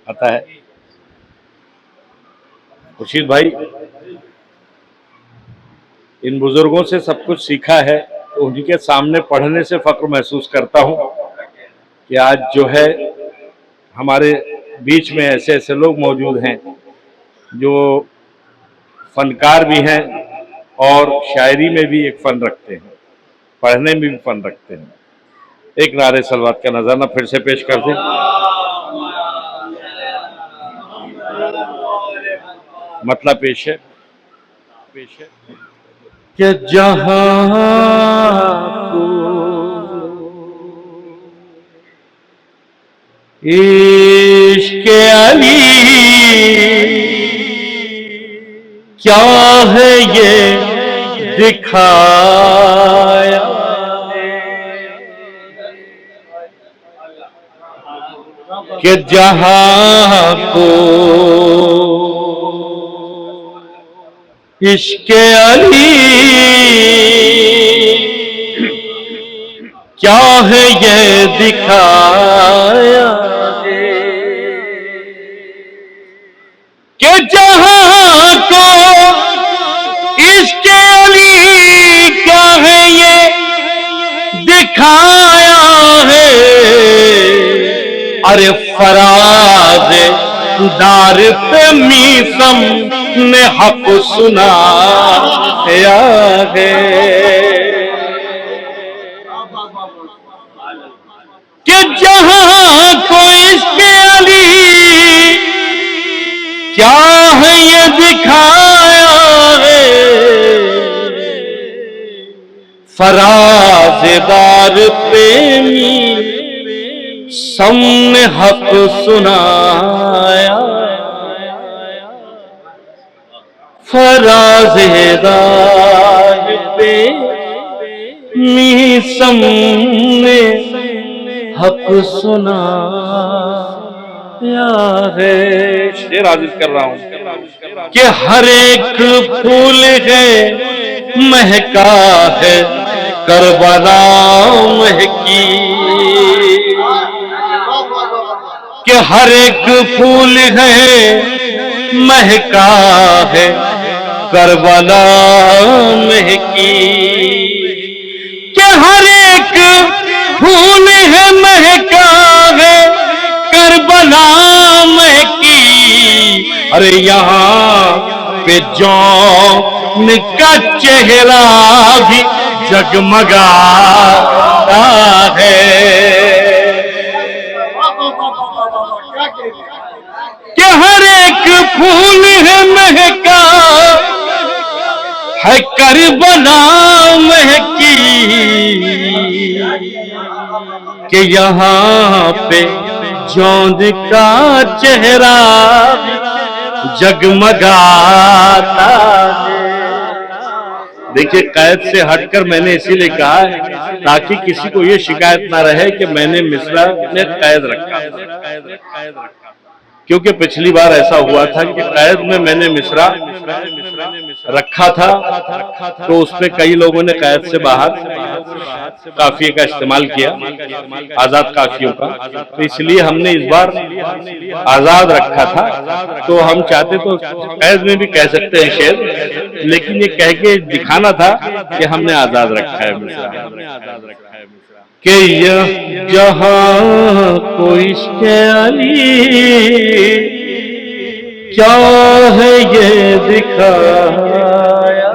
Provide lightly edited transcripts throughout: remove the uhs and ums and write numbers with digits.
आता है। खुर्शीद भाई, इन बुजुर्गों से सब कुछ सीखा है, तो उनके सामने पढ़ने से फख्र महसूस करता हूँ कि आज जो है हमारे बीच में ऐसे ऐसे लोग मौजूद हैं जो फनकार भी हैं और शायरी में भी एक फ़न रखते हैं, पढ़ने में भी फ़न रखते हैं। एक नारे सलवात का नज़राना फिर से पेश कर दें। मतलब पेश है कि जहां को इश्क़ अली क्या है ये दिखाया, कि जहां को इश्क़ अली क्या है ये दिखाया, कि जहां को इश्क़ अली क्या है ये दिखाया है। अरे फराज दार पे मीसम ने हक सुनाया है, कि जहां को इश्क़ अली क्या है ये दिखाया है। फराज़दार प्रेमी सबने हक सुनाया, फराज़दार प्रेमी सबने हक सुनाया है। शेर हाजिर कर रहा हूं कि हर एक फूल है महका है करबला महकी, कि हर एक फूल है महका है करबला महकी, कि हर एक फूल है महका है करबला महकी। अरे यहाँ पे जौन का चेहरा भी जगमगाता है, कि हर एक फूल है महका है करबला महकी, कि यहाँ पे जौन का चेहरा जगमगाता है। देखिए, कैद से हटकर मैंने इसीलिए कहा है ताकि किसी को ये शिकायत ना रहे कि मैंने मिसरा में कैद रखा, क्योंकि पिछली बार ऐसा हुआ था कि कैद में मैंने मिसरा रखा था, तो उसमें कई लोगों ने कैद से बाहर काफिये का इस्तेमाल किया, आजाद काफियों का, तो इसलिए हमने इस बार आजाद रखा था। तो हम चाहते तो कैद में भी कह सकते हैं शेर, लेकिन ये कह के दिखाना था कि हमने आजाद रखा है मिसरा, कि यह जहां को इश्क़ अली क्या है ये दिखाया।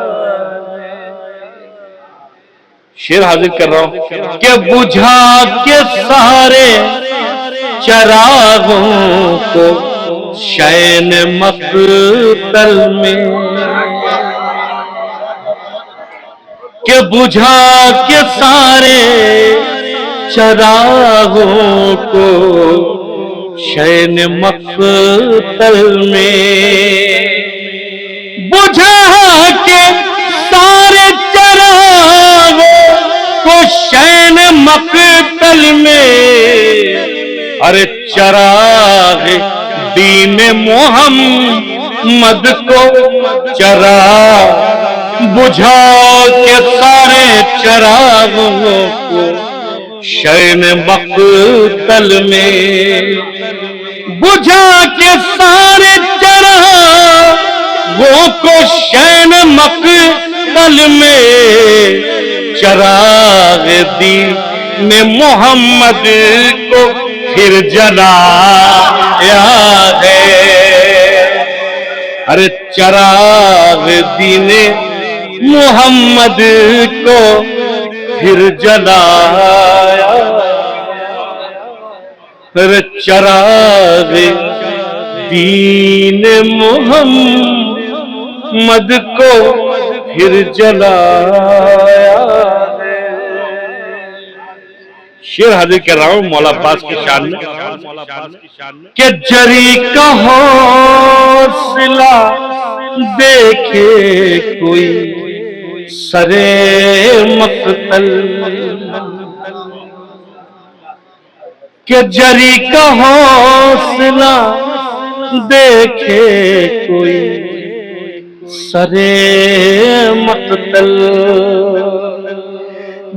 शेर हाजिर कर रहा हूं कि बुझा के सारे चरागों को शैन मक़तल में, कि बुझा के सारे चरागों को शैन मक़तल में, बुझा के सारे चरागों को शैन मक़तल में। अरे चराग दीन मोहम्मद को चरा बुझा के सारे चरागों को शैन मक़तल में, बुझा के सारे चरागों को शैन मक़तल में चराग दीन मोहम्मद को फिर जलाया है। अरे चराग दीन मोहम्मद को फिर जलाया, फिर चराग दीन मोहम्मद को फिर जलाया। शेर हाजिर कर रहा हूं मौला अब्बास की शान में कि जरी का हौसला देखे कोई सरे मक़तल, कि जरी का हौसला देखे कोई सरे मक़तल,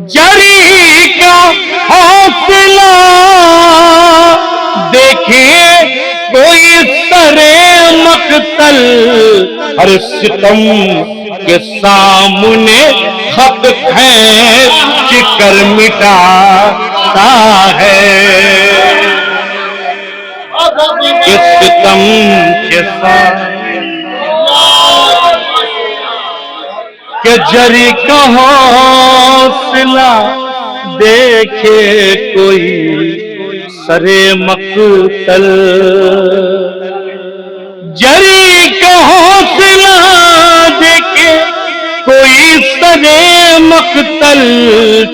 जरी का हौसला देखे कोई सरे मक़तल। अरे सितम के सामने खत खींच कर मिटाता है, कि सितम के सामने कि जरी का हौसला देखे कोई सरे मक़तल, जरी का हौसला देखे कोई सरे मक़तल।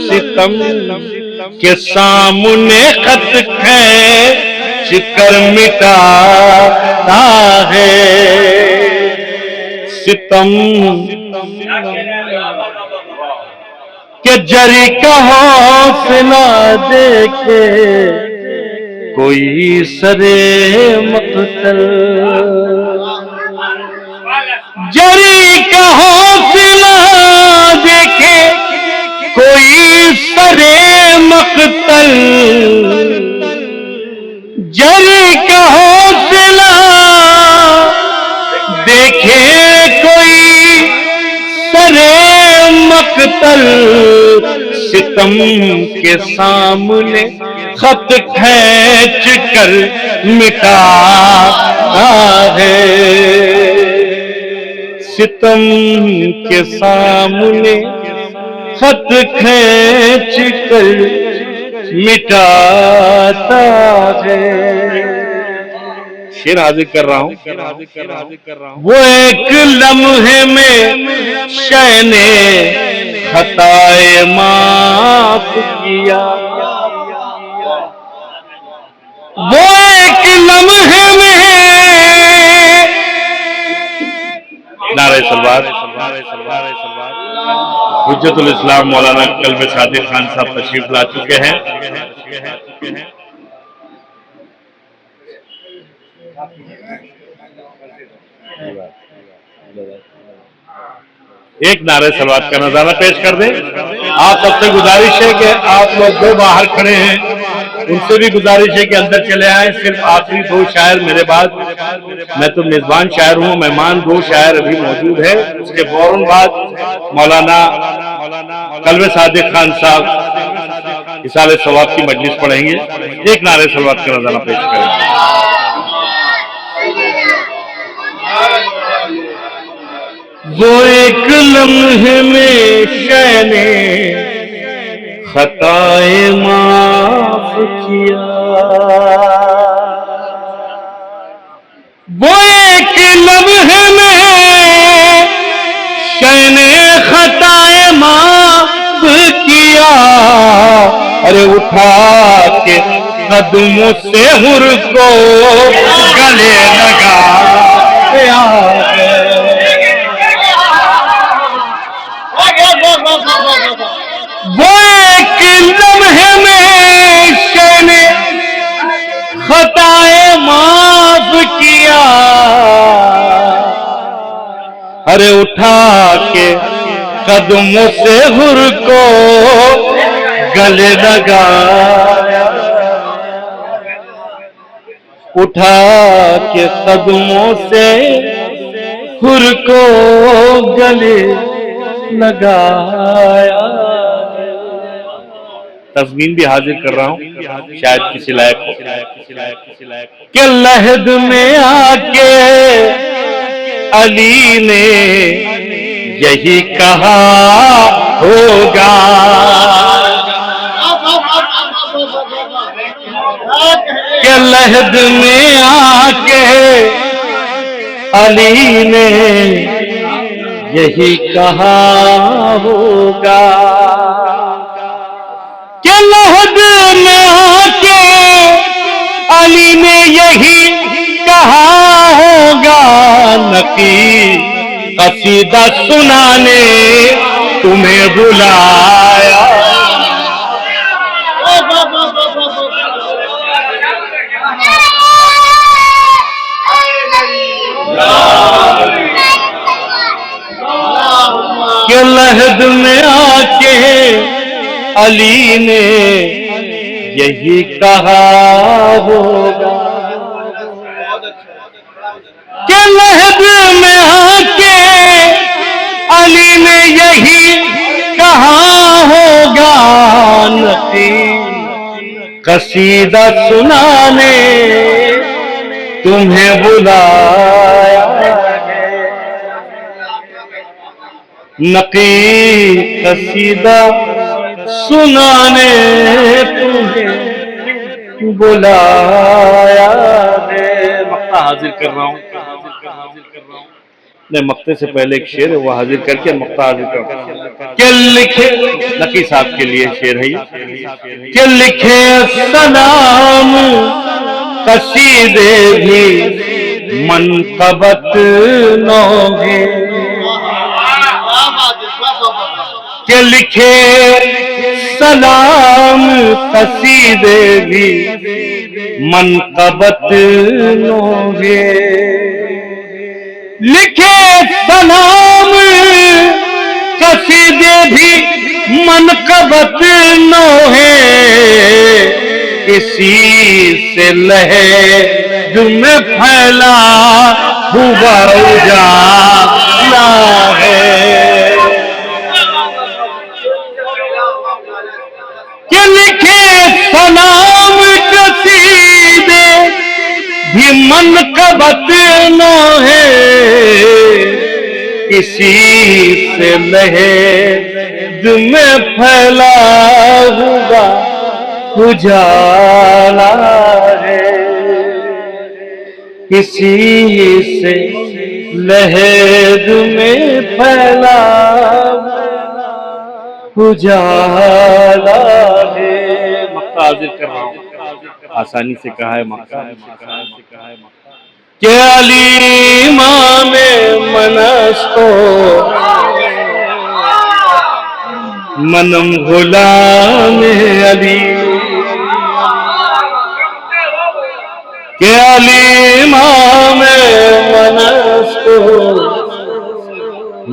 सितम के सामने खत खींच कर मिटाता है, सितम के जरी का हौसला देखे कोई सरे मक़तल, जरी का हौसला देखे कोई सरे मक़तल, जरी का हौसला देखे कोई सरे मक़तल। सितम के सामने खत खींच कर मिटाता है, सितम के सामने खत खींच कर मिटाता है। शेर हाजिर कर रहा हूं, वो एक लम्हे में शैने खताए माफ किया, वो एक लम्हे में नारे सलवार हुज्जतुल इस्लाम मौलाना कल्ब सादिक खान साहब तशरीफ ला चुके हैं। एक नारे सलवात का नजारा पेश कर दें। आप सबसे गुजारिश है कि आप लोग दो बाहर खड़े हैं, उनसे भी गुजारिश है कि अंदर चले आए। सिर्फ आखिरी दो शायर मेरे बाद, मैं तो मेजबान शायर हूं, मेहमान दो शायर अभी मौजूद है। उसके फौरन बाद मौलाना कल्ब सादिक खान साहब इसाले सवाब की मजलिस पढ़ेंगे। एक नारे सलवात का नजारा पेश करेंगे। वो एक लम्हे में शैने खताए माफ किया, वो एक लम्हे में शैने खताए माफ किया। अरे उठा के कदमों से हुर को गले लगा, वो एक लम्हे में शैने खताए माफ किया। अरे उठा के कदमों से हुर को गले लगाया, उठा के कदमों से खुर को गले लगाया। तस्मीन भी हाजिर कर रहा हूँ, शायद किसी लायक हो। कि लहद में आके अली ने यही कहा होगा, कि लहद में आके अली ने यही कहा होगा, कि लहद में आके अली ने यही कहा होगा, नकी कसीदा सुनाने तुम्हें बुलाया। कि लहद में आके अली ने यही कहा होगा, कि लहद में आके अली ने यही कहा होगा, नकी कसीदा सुनाने तुम्हें बुलाया। नकी कसीदा सुनाने तुम्हें बुलाया है। मक्ता हाजिर कर रहा हूँ, मैं मक्ते से पहले एक शेर है वो हाजिर करके मक्ता हाजिर कर रहा हूँ। क्या लिखे नकी साहब के लिए शेर है ये, क्या लिखे सलाम कसीदे भी मनकबत नौगे, के लिखे सलाम कसीदे भी मनकबत नौगे, लिखे सलाम कसीदे भी मनकबत नौहे, इसी से लहद में फैला हुआ उजाला है, कि लिखे सलाम कसीदे भी मनकबत नौहे, इसी से लहद में फैला हुआ उजाला है, इसी से लहद में फैला उजाला है। मक्ता हाजिर कर रहा हूँ, आसानी से कहा है मक्ता। के अली इमाम मनस्तो मनम गुलाम अली, के अली इमाम मनस्तो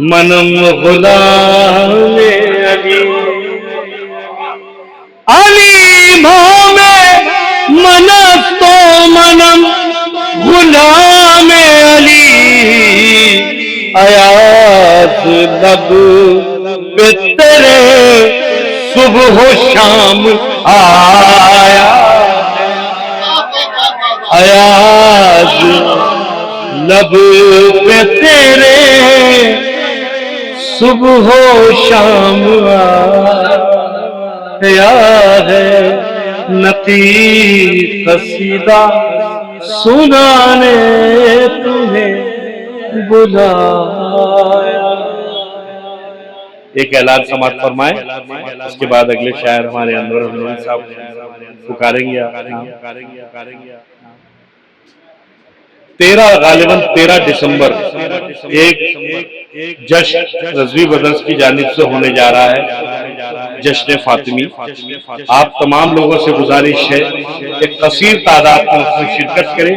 मनम गुलाम अली, अली इमाम मनस्तो मनम गुलाम अली, अयाज लब पे तेरे सुबह शाम आया, अयाज लब पे तेरे सुबह शाम आया है, नकी कसीदा सुनाने तुम्हें बुलाया। एक ऐलान समाप्त फरमाए, उसके बाद अगले शायर हमारे अनवर हनूरी साहब पुकारेंगे। 13 दिसंबर एक जश्न रज़वी ब्रदर्स की जानिब से होने जा रहा है, जश्न फातिमी। आप तमाम लोगों से गुजारिश है एक कसीर तादाद में उसमें शिरकत करें।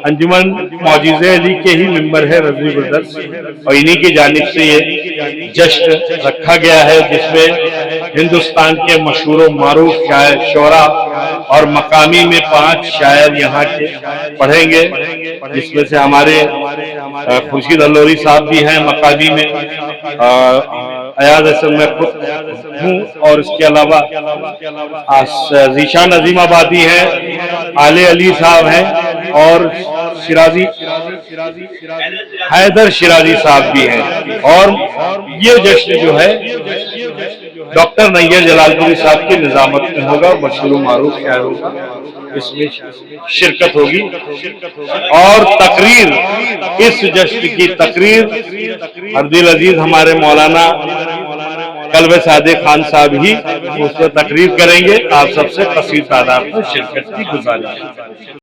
अंजुमन मौजिज़े अली के ही मेंबर है रज़वी ब्रदर्स, और इन्हीं की जानिब से ये जश्न रखा गया है, जिसमें हिंदुस्तान के मशहूर मारूफ शायर शोरा और मकामी में 5 शायर यहाँ के पढ़ेंगे, जिसमें से हमारे खुर्शीद अल्लोरी साहब भी हैं मकामी में, अयाज अहसन मैं खुद हूँ, और इसके अलावा जीशान अजीमाबादी हैं, आले अली साहब हैं, और शिराजी हैदर शिराजी साहब भी हैं। और ये जश्न जो है डॉक्टर नैयर जलालपुरी साहब की निजामत में होगा, मशहूर मारूफ शायरों का इसमें शिरकत होगी। और तकरीर, इस जश्न की तकरीर अर्दिल अजीज हमारे मौलाना कल्ब सादे खान साहब ही उस पर तकरीर करेंगे। आप सबसे कसीर तादाद में शिरकत की गुजारिश।